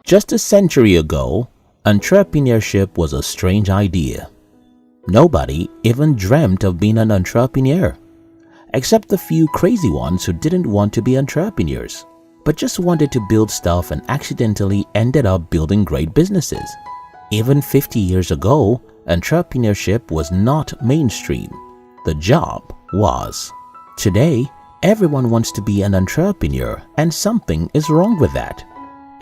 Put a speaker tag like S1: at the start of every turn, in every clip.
S1: Just a century ago, entrepreneurship was a strange idea. Nobody even dreamt of being an entrepreneur, except the few crazy ones who didn't want to be entrepreneurs, but just wanted to build stuff and accidentally ended up building great businesses. Even 50 years ago, entrepreneurship was not mainstream. The job was. Today, everyone wants to be an entrepreneur, and something is wrong with that.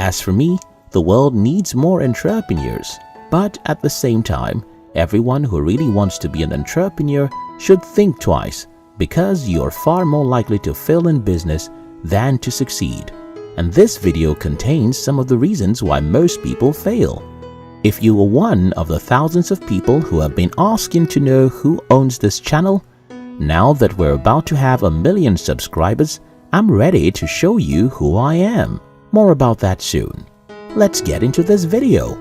S1: As for me, the world needs more entrepreneurs, but at the same time, everyone who really wants to be an entrepreneur should think twice, because you're far more likely to fail in business than to succeed. And this video contains some of the reasons why most people fail. If you are one of the thousands of people who have been asking to know who owns this channel, now that we're about to have 1 million subscribers, I'm ready to show you who I am. More about that soon. Let's get into this video.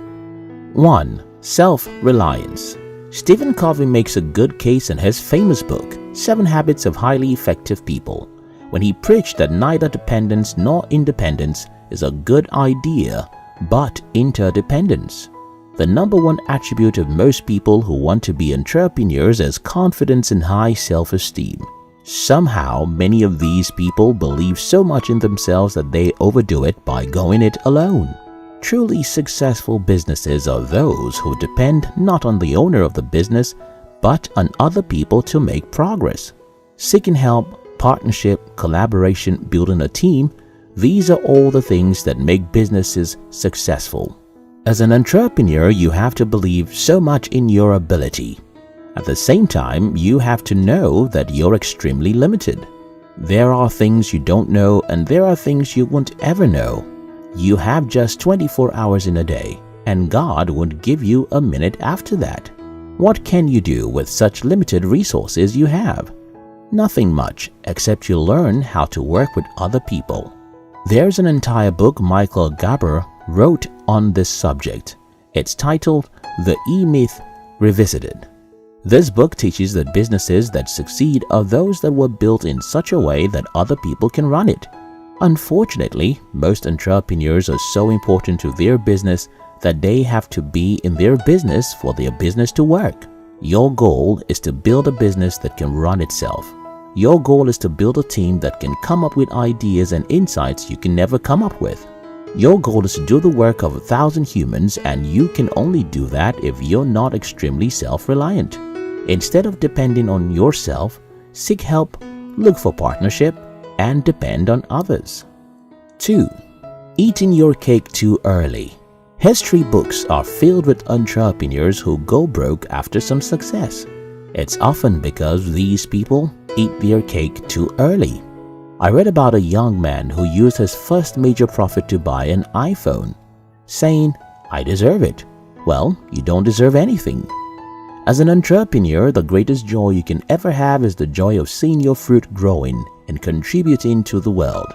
S1: 1. Self-reliance. Stephen Covey makes a good case in his famous book, 7 Habits of Highly Effective People, when he preached that neither dependence nor independence is a good idea, but interdependence. The #1 attribute of most people who want to be entrepreneurs is confidence and high self-esteem. Somehow, many of these people believe so much in themselves that they overdo it by going it alone. Truly successful businesses are those who depend not on the owner of the business, but on other people to make progress. Seeking help, partnership, collaboration, building a team, these are all the things that make businesses successful. As an entrepreneur, you have to believe so much in your ability. At the same time, you have to know that you're extremely limited. There are things you don't know and there are things you won't ever know. You have just 24 hours in a day, and God won't give you a minute after that. What can you do with such limited resources you have? Nothing much, except you learn how to work with other people. There's an entire book Michael Gerber wrote on this subject. It's titled The E-Myth Revisited. This book teaches that businesses that succeed are those that were built in such a way that other people can run it. Unfortunately, most entrepreneurs are so important to their business that they have to be in their business for their business to work. Your goal is to build a business that can run itself. Your goal is to build a team that can come up with ideas and insights you can never come up with. Your goal is to do the work of 1,000 humans, and you can only do that if you're not extremely self-reliant. Instead of depending on yourself, seek help, look for partnership, and depend on others. 2. Eating your cake too early. History books are filled with entrepreneurs who go broke after some success. It's often because these people eat their cake too early. I read about a young man who used his first major profit to buy an iPhone, saying, "I deserve it." Well, you don't deserve anything. As an entrepreneur, the greatest joy you can ever have is the joy of seeing your fruit growing and contributing to the world.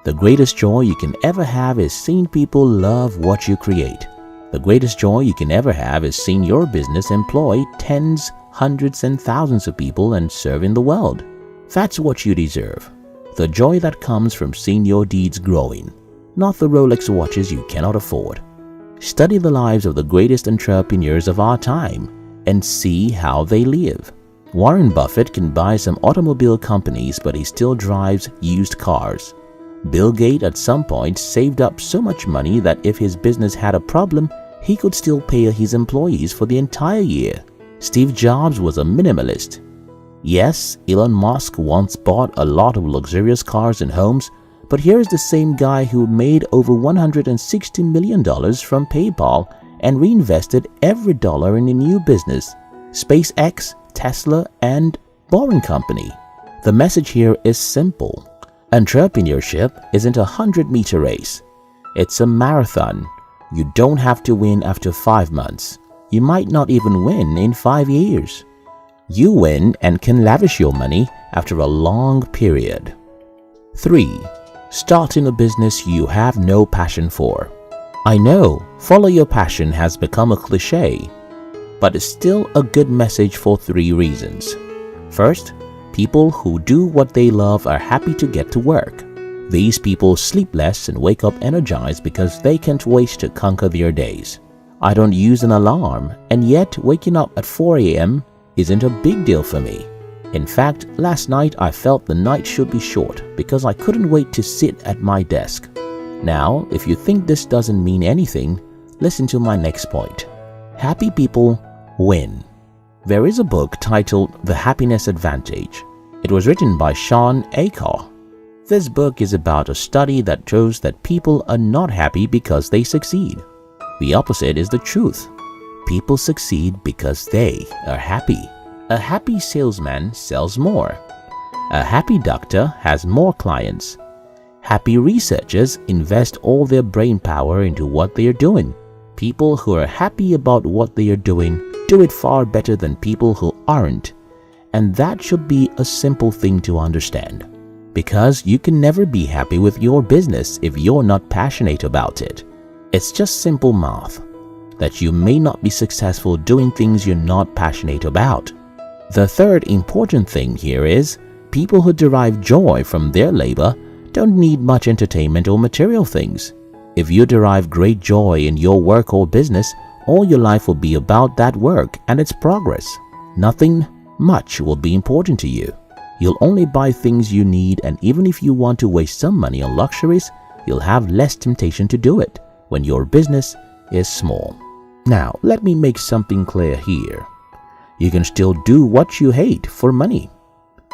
S1: The greatest joy you can ever have is seeing people love what you create. The greatest joy you can ever have is seeing your business employ tens, hundreds, and thousands of people and serving the world. That's what you deserve. The joy that comes from seeing your deeds growing, not the Rolex watches you cannot afford. Study the lives of the greatest entrepreneurs of our time and see how they live. Warren Buffett can buy some automobile companies, but he still drives used cars. Bill Gates at some point saved up so much money that if his business had a problem, he could still pay his employees for the entire year. Steve Jobs was a minimalist. Yes, Elon Musk once bought a lot of luxurious cars and homes, but here's the same guy who made over $160 million from PayPal and reinvested every dollar in a new business, SpaceX, Tesla, and Boring Company. The message here is simple. Entrepreneurship isn't a 100-meter race. It's a marathon. You don't have to win after 5 months. You might not even win in 5 years. You win and can lavish your money after a long period. 3. Starting a business you have no passion for. I know, follow your passion has become a cliche, but it's still a good message for 3 reasons. First, people who do what they love are happy to get to work. These people sleep less and wake up energized because they can't wait to conquer their days. I don't use an alarm, and yet waking up at 4 a.m. isn't a big deal for me. In fact, last night I felt the night should be short because I couldn't wait to sit at my desk. Now, if you think this doesn't mean anything, listen to my next point. Happy people win. There is a book titled The Happiness Advantage. It was written by Sean Aker. This book is about a study that shows that people are not happy because they succeed. The opposite is the truth. People succeed because they are happy. A happy salesman sells more. A happy doctor has more clients. Happy researchers invest all their brain power into what they are doing. People who are happy about what they are doing do it far better than people who aren't. And that should be a simple thing to understand. Because you can never be happy with your business if you're not passionate about it. It's just simple math that you may not be successful doing things you're not passionate about. The third important thing here is people who derive joy from their labor don't need much entertainment or material things. If you derive great joy in your work or business, all your life will be about that work and its progress. Nothing much will be important to you. You'll only buy things you need, and even if you want to waste some money on luxuries, you'll have less temptation to do it when your business is small. Now, let me make something clear here. You can still do what you hate for money,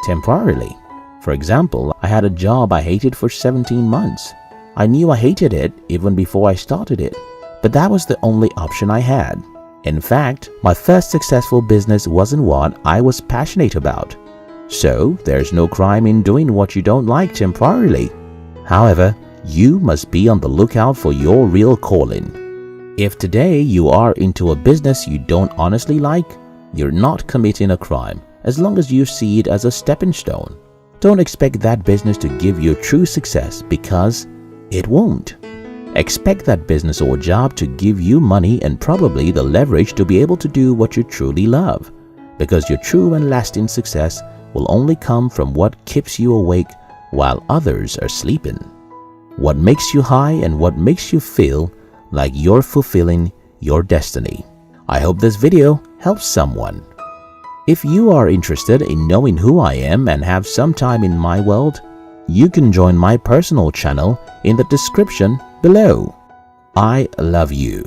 S1: temporarily. For example, I had a job I hated for 17 months. I knew I hated it even before I started it, but that was the only option I had. In fact, my first successful business wasn't what I was passionate about. So, there's no crime in doing what you don't like temporarily. However, you must be on the lookout for your real calling. If today you are into a business you don't honestly like, you're not committing a crime as long as you see it as a stepping stone. Don't expect that business to give you true success because it won't. Expect that business or job to give you money and probably the leverage to be able to do what you truly love, because your true and lasting success will only come from what keeps you awake while others are sleeping. What makes you high and what makes you feel like you're fulfilling your destiny. I hope this video helps someone. If you are interested in knowing who I am and have some time in my world, you can join my personal channel in the description below. I love you.